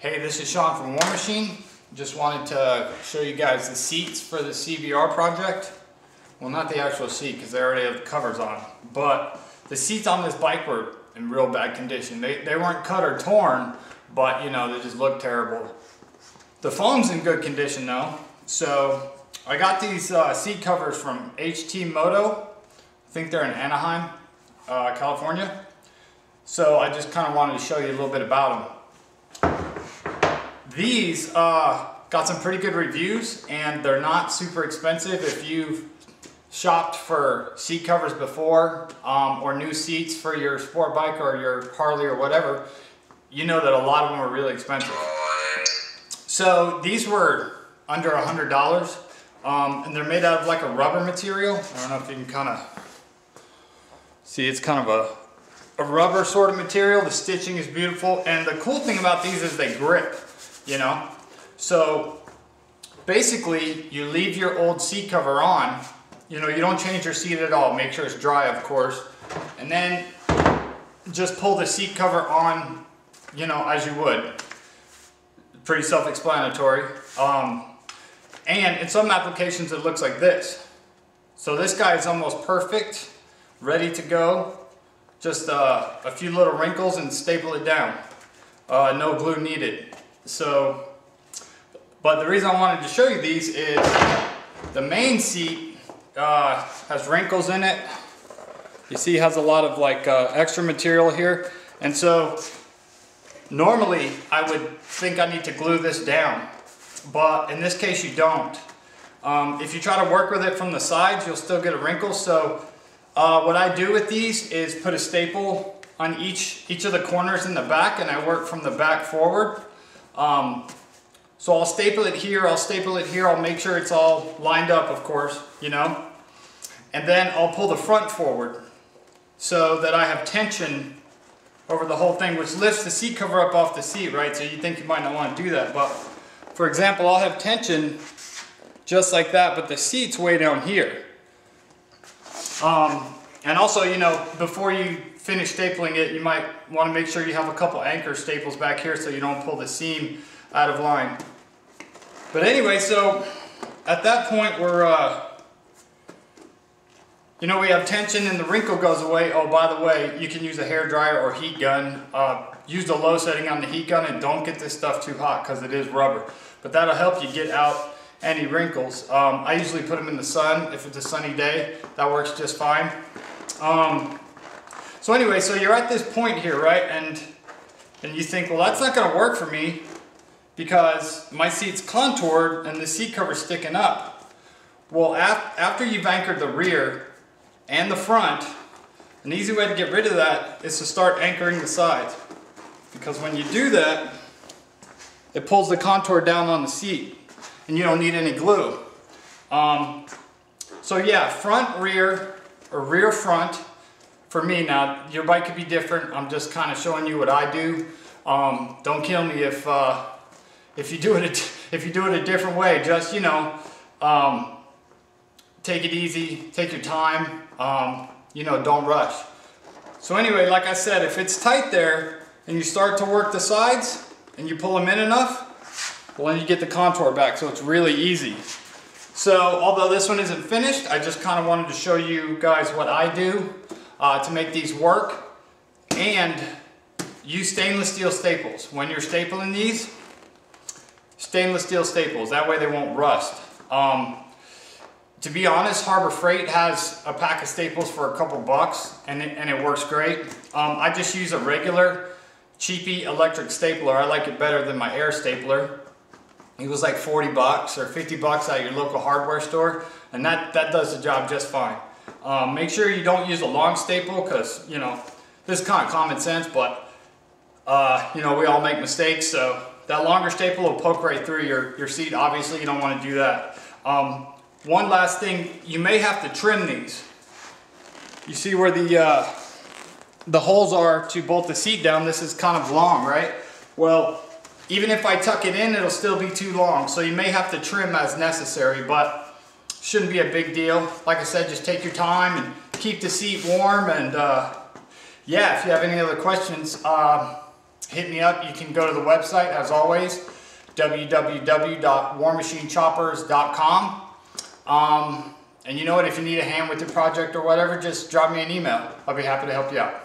Hey, this is Sean from War Machine. Just wanted to show you guys the seats for the CBR project. Well, not the actual seat because they already have the covers on, but the seats on this bike were in real bad condition. They weren't cut or torn, but you know, they just looked terrible. The foam's in good condition though. So I got these seat covers from htmoto. I think they're in Anaheim, California. So I just kind of wanted to show you a little bit about them. These got some pretty good reviews and they're not super expensive. If you've shopped for seat covers before or new seats for your sport bike or your Harley or whatever, you know that a lot of them are really expensive. So these were under $100 and they're made out of like a rubber material. I don't know if you can kind of see, it's kind of a rubber sort of material. The stitching is beautiful, and the cool thing about these is they grip, you know. So basically you leave your old seat cover on, you know, you don't change your seat at all, make sure it's dry of course, and then just pull the seat cover on, you know, as you would. Pretty self-explanatory. And in some applications it looks like this. So this guy is almost perfect, ready to go. Just a few little wrinkles and staple it down. No glue needed. So, but the reason I wanted to show you these is the main seat has wrinkles in it. You see it has a lot of like extra material here. And so normally I would think I need to glue this down, but in this case you don't. If you try to work with it from the sides, you'll still get a wrinkle. So what I do with these is put a staple on each of the corners in the back, and I work from the back forward. So I'll staple it here, I'll staple it here, I'll make sure it's all lined up of course, you know. And then I'll pull the front forward so that I have tension over the whole thing, which lifts the seat cover up off the seat, right? So you think you might not want to do that, but for example, I'll have tension just like that, but the seat's way down here. And also, you know, before you finish stapling it, you might want to make sure you have a couple anchor staples back here so you don't pull the seam out of line. But anyway, so at that point we're, you know, we have tension and the wrinkle goes away. Oh, by the way, you can use a hair dryer or heat gun. Use the low setting on the heat gun and don't get this stuff too hot because it is rubber. But that'll help you get out any wrinkles. I usually put them in the sun if it's a sunny day. That works just fine. So anyway, so you're at this point here, right? And you think, well, that's not going to work for me because my seat's contoured and the seat cover's sticking up. Well, after you've anchored the rear and the front, an easy way to get rid of that is to start anchoring the sides. Because when you do that, it pulls the contour down on the seat and you don't need any glue. So yeah, front, rear, or rear, front. For me now, your bike could be different. I'm just kind of showing you what I do. Don't kill me if you do it a different way. Just, you know, take it easy, take your time. You know, don't rush. So anyway, like I said, if it's tight there and you start to work the sides and you pull them in enough, well, then you get the contour back, so it's really easy. So although this one isn't finished, I just kind of wanted to show you guys what I do to make these work. And use stainless steel staples. When you're stapling these, stainless steel staples, that way they won't rust. To be honest, Harbor Freight has a pack of staples for a couple bucks and it works great. I just use a regular cheapy electric stapler. I like it better than my air stapler. It was like 40 bucks or 50 bucks at your local hardware store, and that does the job just fine. Make sure you don't use a long staple because, you know, this is kind of common sense, but you know, we all make mistakes, so that longer staple will poke right through your seat. Obviously you don't want to do that. One last thing, you may have to trim these. You see where the holes are to bolt the seat down. This is kind of long, right? Well, even if I tuck it in, it'll still be too long. So you may have to trim as necessary, but shouldn't be a big deal. Like I said, just take your time and keep the seat warm. And yeah, if you have any other questions, hit me up. You can go to the website as always, www.warmachinechoppers.com. And you know what, if you need a hand with your project or whatever, just drop me an email. I'll be happy to help you out.